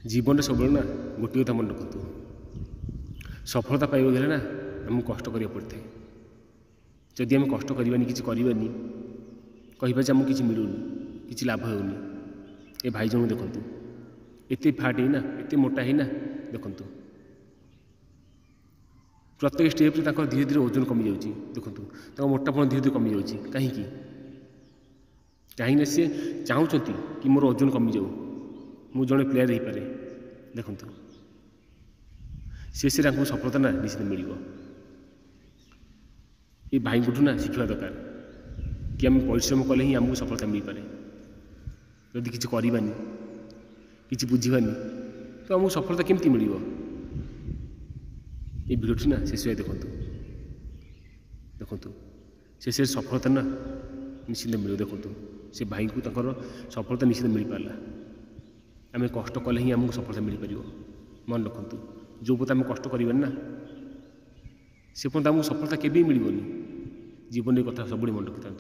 जीवन सब ना गोटे कथा मन रखु सफलता पाइबा गले ना आमको कष्ट करा पड़ता है। जदि आम कष्ट करवानी कि कहवा आमको किसी मिलूनी कि लाभ होनी। ए भाई जन देखु एत फैट है ना एत मोटा है ना देखु प्रत्येक स्टेप धीरे धीरे ओजन कमी जाऊँगी। देखो मोटापन धीरे धीरे कमी जाऊँगी कहीं कहीं सी चाहूँगी कि मोर ओजन कमी जाऊ मु जड़े प्लेयर हो पारे। देखु सी सफलता ना निश्चित मिल ये भाई को ना शिखा दरकार कि आम परिश्रम कले ही आमको सफलता मिल पारे। जदि किसी करवानी कि बुझानी तो आमको सफलता केमती मिल ये भिडियोटी ना शेष देखु देखु शेष सफलता ना निश्चित मिल। देखु से भाई को सफलता निश्चित मिल पारा। आम कष्ट कले ही आमको सफलता मिल पार। मन रखु जो पता आम कष्ट करवानी ना से पर्यंत आमको सफलता केभी मिलनी। जीवन कथा सब मन रखि था।